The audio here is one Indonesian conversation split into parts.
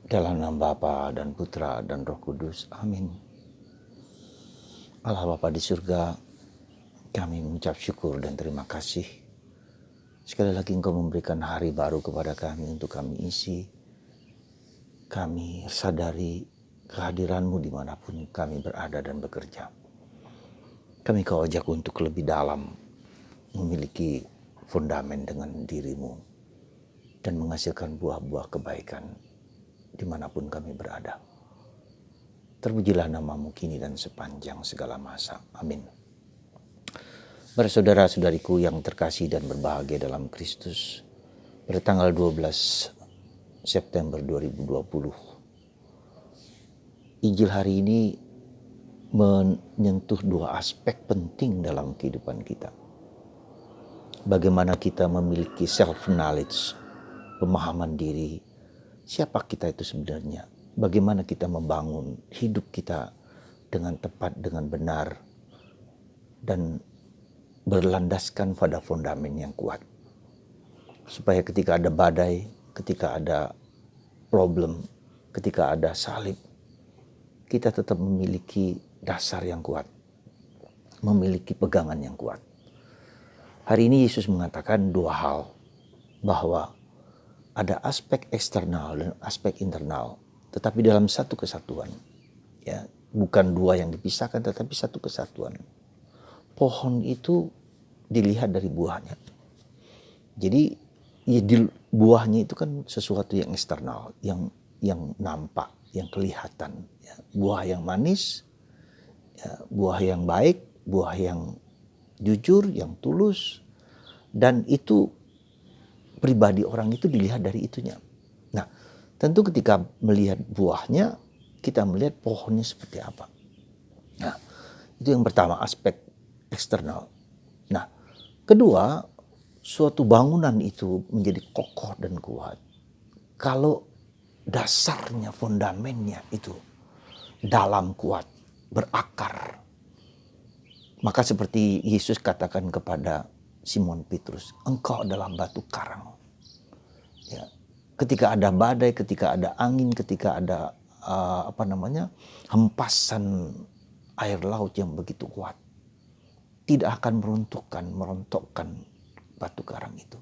Dalam nama Bapa dan Putra dan Roh Kudus. Amin. Allah Bapa di surga, kami mengucap syukur dan terima kasih. Sekali lagi Engkau memberikan hari baru kepada kami untuk kami isi. Kami sadari kehadiran-Mu dimanapun kami berada dan bekerja. Kami Kau ajak untuk lebih dalam memiliki fundamen dengan diri-Mu dan menghasilkan buah-buah kebaikan dimanapun kami berada. Terpujilah nama-Mu kini dan sepanjang segala masa. Amin. Para saudara-saudariku yang terkasih dan berbahagia dalam Kristus, pada tanggal 12 September 2020, Injil hari ini menyentuh dua aspek penting dalam kehidupan kita. Bagaimana kita memiliki self-knowledge, pemahaman diri, siapa kita itu sebenarnya. Bagaimana kita membangun hidup kita dengan tepat, dengan benar, dan berlandaskan pada fondamen yang kuat. Supaya ketika ada badai, ketika ada problem, ketika ada salib, kita tetap memiliki dasar yang kuat, memiliki pegangan yang kuat. Hari ini Yesus mengatakan dua hal, bahwa ada aspek eksternal dan aspek internal, tetapi dalam satu kesatuan. Ya, bukan dua yang dipisahkan, tetapi satu kesatuan. Pohon itu dilihat dari buahnya. Jadi ya, buahnya itu kan sesuatu yang eksternal, yang nampak, yang kelihatan. Ya, buah yang manis, ya, buah yang baik, buah yang jujur, yang tulus, dan itu pribadi orang itu dilihat dari itunya. Nah, tentu ketika melihat buahnya, kita melihat pohonnya seperti apa. Nah, itu yang pertama, aspek eksternal. Nah, kedua, suatu bangunan itu menjadi kokoh dan kuat kalau dasarnya, fondamennya itu dalam, kuat, berakar. Maka seperti Yesus katakan kepada Simon Petrus, engkau adalah batu karang. Ya, ketika ada badai, ketika ada angin, ketika ada hempasan air laut yang begitu kuat, tidak akan merontokkan batu karang itu.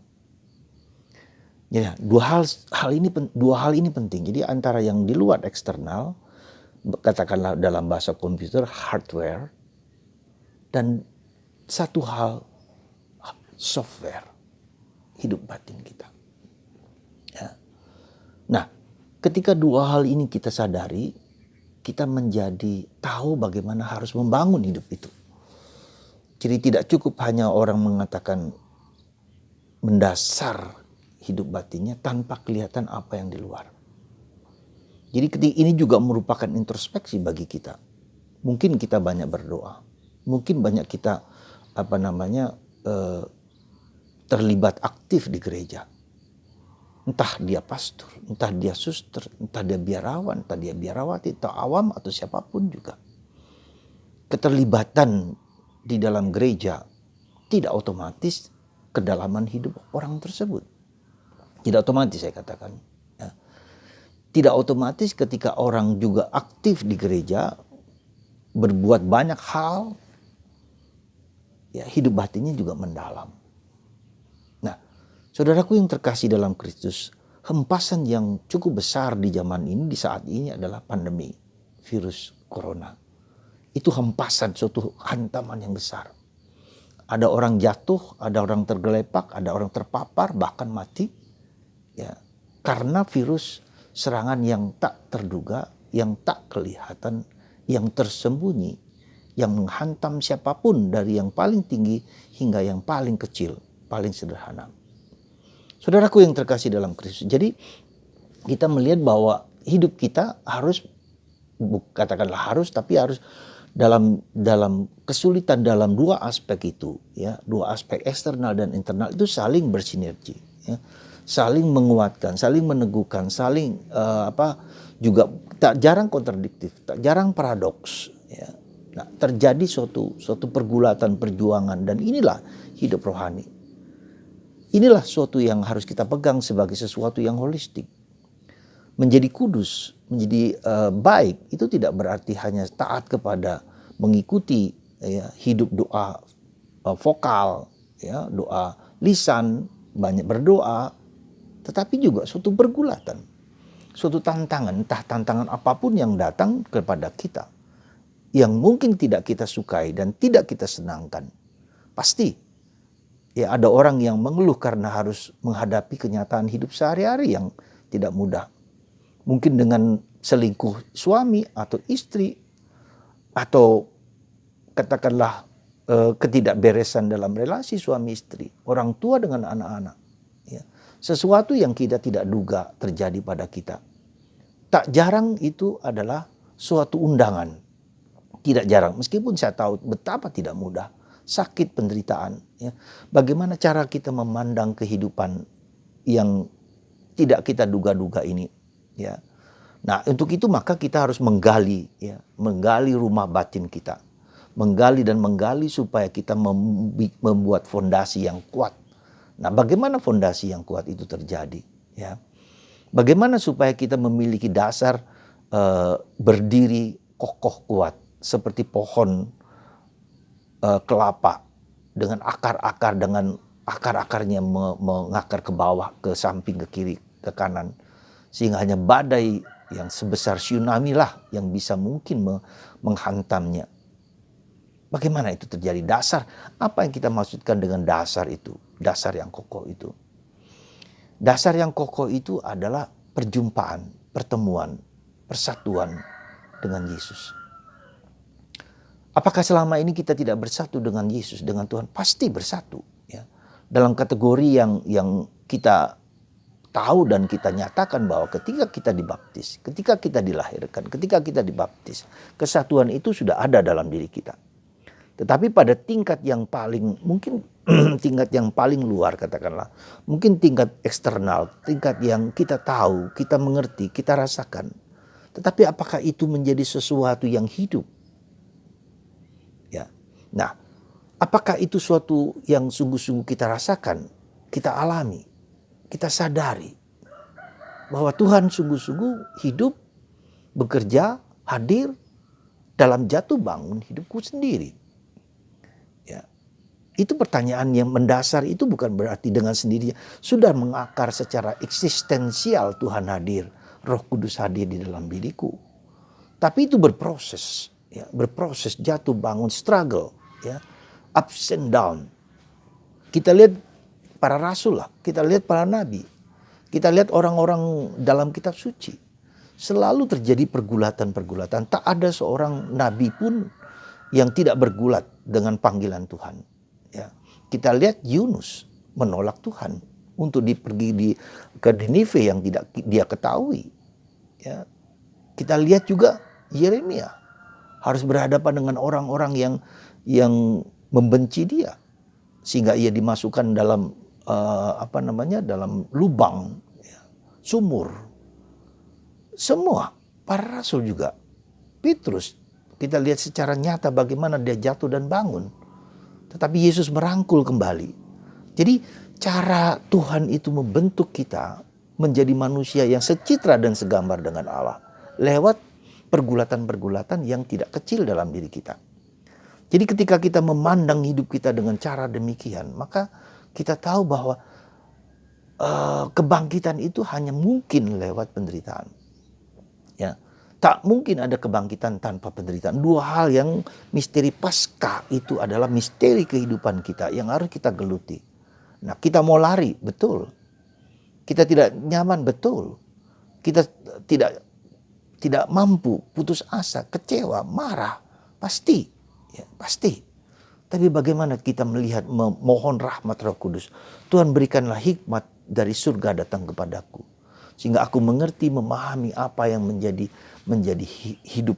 Ya, dua hal ini penting. Jadi antara yang di luar eksternal, katakanlah dalam bahasa komputer hardware, dan satu hal software, hidup batin kita. Ya. Nah, ketika dua hal ini kita sadari, kita menjadi tahu bagaimana harus membangun hidup itu. Jadi tidak cukup hanya orang mengatakan mendasar hidup batinnya tanpa kelihatan apa yang di luar. Jadi ketika ini juga merupakan introspeksi bagi kita. Mungkin kita banyak berdoa, mungkin banyak kita terlibat aktif di gereja. Entah dia pastor, entah dia suster, entah dia biarawan, entah dia biarawati, atau awam, atau siapapun juga. Keterlibatan di dalam gereja tidak otomatis kedalaman hidup orang tersebut. Tidak otomatis saya katakan. Ya. Tidak otomatis ketika orang juga aktif di gereja, berbuat banyak hal, ya, hidup batinnya juga mendalam. Nah, saudaraku yang terkasih dalam Kristus, hempasan yang cukup besar di zaman ini, di saat ini adalah pandemi virus corona. Itu hempasan, suatu hantaman yang besar. Ada orang jatuh, ada orang tergelepak, ada orang terpapar, bahkan mati. Ya, karena virus serangan yang tak terduga, yang tak kelihatan, yang tersembunyi, yang menghantam siapapun dari yang paling tinggi hingga yang paling kecil, paling sederhana. Saudaraku yang terkasih dalam Kristus, jadi kita melihat bahwa hidup kita harus, katakanlah harus, tapi harus dalam kesulitan dalam dua aspek itu, ya, dua aspek eksternal dan internal itu saling bersinergi, ya, saling menguatkan, saling meneguhkan, saling juga tak jarang kontradiktif, tak jarang paradoks, ya. Nah, terjadi suatu pergulatan, perjuangan, dan inilah hidup rohani. Inilah suatu yang harus kita pegang sebagai sesuatu yang holistik. Menjadi kudus, menjadi baik, itu tidak berarti hanya taat kepada mengikuti ya, hidup doa vokal, ya, doa lisan, banyak berdoa, tetapi juga suatu pergulatan, suatu tantangan, entah tantangan apapun yang datang kepada kita, yang mungkin tidak kita sukai dan tidak kita senangkan. Pasti ya ada orang yang mengeluh karena harus menghadapi kenyataan hidup sehari-hari yang tidak mudah. Mungkin dengan selingkuh suami atau istri, atau katakanlah ketidakberesan dalam relasi suami istri, orang tua dengan anak-anak. Ya. Sesuatu yang kita tidak duga terjadi pada kita. Tak jarang itu adalah suatu undangan. Tidak jarang, meskipun saya tahu betapa tidak mudah, sakit, penderitaan. Ya. Bagaimana cara kita memandang kehidupan yang tidak kita duga-duga ini. Ya. Nah, untuk itu maka kita harus menggali, ya, menggali rumah batin kita, menggali supaya kita membuat fondasi yang kuat. Nah, bagaimana fondasi yang kuat itu terjadi? Ya, bagaimana supaya kita memiliki dasar berdiri kokoh kuat seperti pohon kelapa dengan akar-akarnya mengakar ke bawah, ke samping, ke kiri, ke kanan, sehingga hanya badai yang sebesar tsunami lah yang bisa mungkin menghantamnya. Bagaimana itu terjadi? Dasar, apa yang kita maksudkan dengan dasar itu? Dasar yang kokoh itu. Dasar yang kokoh itu adalah perjumpaan, pertemuan, persatuan dengan Yesus. Apakah selama ini kita tidak bersatu dengan Yesus, dengan Tuhan? Pasti bersatu. Ya. Dalam kategori yang kita tahu dan kita nyatakan bahwa ketika kita dibaptis, ketika kita dilahirkan, ketika kita dibaptis, kesatuan itu sudah ada dalam diri kita. Tetapi pada tingkat yang paling, mungkin tingkat yang paling luar katakanlah, mungkin tingkat eksternal, tingkat yang kita tahu, kita mengerti, kita rasakan. Tetapi apakah itu menjadi sesuatu yang hidup? Ya. Nah, apakah itu suatu yang sungguh-sungguh kita rasakan, kita alami? Kita sadari bahwa Tuhan sungguh-sungguh hidup, bekerja, hadir dalam jatuh bangun hidupku sendiri. Ya. Itu pertanyaan yang mendasar, itu bukan berarti dengan sendirinya sudah mengakar secara eksistensial Tuhan hadir, Roh Kudus hadir di dalam diriku. Tapi itu berproses, ya, berproses jatuh bangun, struggle, ya, ups and down. Kita lihat para rasul lah, kita lihat para nabi, kita lihat orang-orang dalam kitab suci. Selalu terjadi pergulatan-pergulatan. Tak ada seorang nabi pun yang tidak bergulat dengan panggilan Tuhan. Ya. Kita lihat Yunus menolak Tuhan untuk pergi ke Ninive yang tidak dia ketahui. Ya. Kita lihat juga Yeremia harus berhadapan dengan orang-orang yang membenci dia, sehingga ia dimasukkan dalam dalam lubang, ya, sumur. Semua para rasul juga. Petrus, kita lihat secara nyata bagaimana dia jatuh dan bangun. Tetapi Yesus merangkul kembali. Jadi cara Tuhan itu membentuk kita menjadi manusia yang secitra dan segambar dengan Allah lewat pergulatan-pergulatan yang tidak kecil dalam diri kita. Jadi ketika kita memandang hidup kita dengan cara demikian, maka kita tahu bahwa kebangkitan itu hanya mungkin lewat penderitaan. Ya, tak mungkin ada kebangkitan tanpa penderitaan. Dua hal yang misteri Paskah itu adalah misteri kehidupan kita yang harus kita geluti. Nah, kita mau lari, betul. Kita tidak nyaman, betul. Kita tidak mampu, putus asa, kecewa, marah, pasti, ya, pasti. Tapi bagaimana kita melihat, memohon rahmat Roh Kudus. Tuhan berikanlah hikmat dari surga datang kepadaku. Sehingga aku mengerti, memahami apa yang menjadi hidup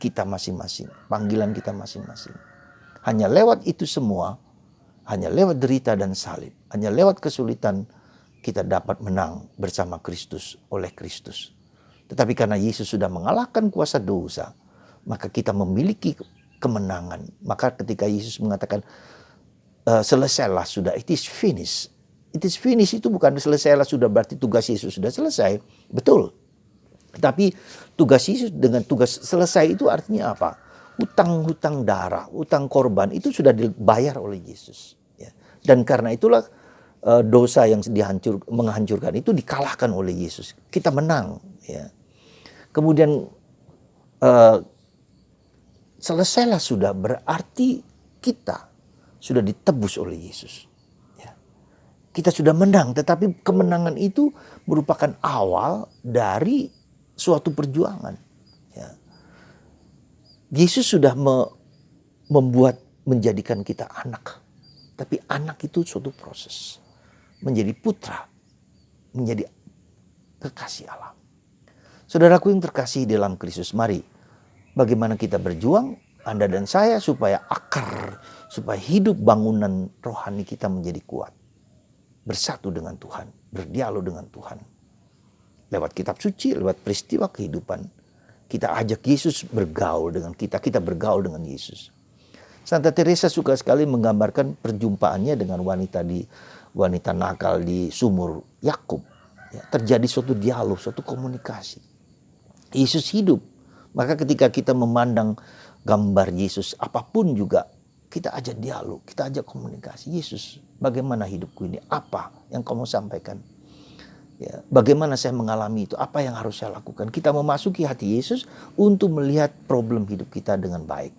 kita masing-masing. Panggilan kita masing-masing. Hanya lewat itu semua, hanya lewat derita dan salib, hanya lewat kesulitan kita dapat menang bersama Kristus, oleh Kristus. Tetapi karena Yesus sudah mengalahkan kuasa dosa, maka kita memiliki kemenangan. Maka ketika Yesus mengatakan selesailah sudah, it is finished. It is finished itu bukan selesailah sudah berarti tugas Yesus sudah selesai. Betul. Tapi tugas Yesus dengan tugas selesai itu artinya apa? Hutang-hutang darah, hutang korban itu sudah dibayar oleh Yesus. Ya. Dan karena itulah dosa yang menghancurkan itu dikalahkan oleh Yesus. Kita menang. Ya. Kemudian selesailah sudah, berarti kita sudah ditebus oleh Yesus. Ya. Kita sudah menang, tetapi kemenangan itu merupakan awal dari suatu perjuangan. Ya. Yesus sudah menjadikan kita anak. Tapi anak itu suatu proses. Menjadi putra, menjadi kekasih Allah. Saudaraku yang terkasih dalam Kristus, mari bagaimana kita berjuang, Anda dan saya, supaya akar, supaya hidup bangunan rohani kita menjadi kuat. Bersatu dengan Tuhan, berdialog dengan Tuhan. Lewat kitab suci, lewat peristiwa kehidupan, kita ajak Yesus bergaul dengan kita, kita bergaul dengan Yesus. Santa Teresa suka sekali menggambarkan perjumpaannya dengan wanita nakal di sumur Yakub. Ya, terjadi suatu dialog, suatu komunikasi. Yesus hidup. Maka ketika kita memandang gambar Yesus, apapun juga kita ajak dialog, kita ajak komunikasi. Yesus, bagaimana hidupku ini? Apa yang kamu sampaikan? Ya, bagaimana saya mengalami itu? Apa yang harus saya lakukan? Kita memasuki hati Yesus untuk melihat problem hidup kita dengan baik.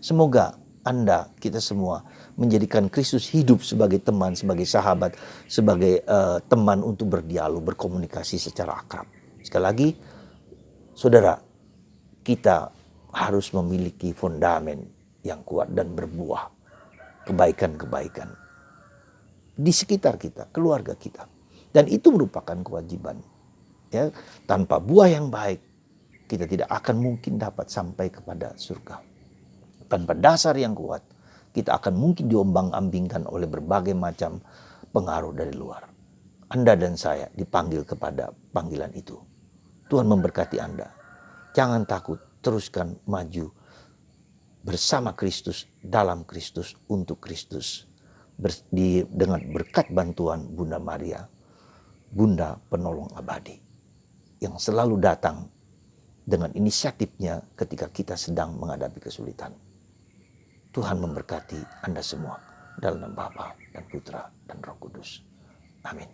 Semoga Anda, kita semua menjadikan Kristus hidup sebagai teman, sebagai sahabat, sebagai teman untuk berdialog, berkomunikasi secara akrab. Sekali lagi, saudara, kita harus memiliki fondamen yang kuat dan berbuah kebaikan-kebaikan di sekitar kita, keluarga kita. Dan itu merupakan kewajiban. Ya, tanpa buah yang baik, kita tidak akan mungkin dapat sampai kepada surga. Tanpa dasar yang kuat, kita akan mungkin diombang-ambingkan oleh berbagai macam pengaruh dari luar. Anda dan saya dipanggil kepada panggilan itu. Tuhan memberkati Anda. Jangan takut, teruskan maju bersama Kristus, dalam Kristus, untuk Kristus. Dengan berkat bantuan Bunda Maria, Bunda Penolong Abadi, yang selalu datang dengan inisiatifnya ketika kita sedang menghadapi kesulitan. Tuhan memberkati Anda semua dalam nama Bapa dan Putra dan Roh Kudus. Amin.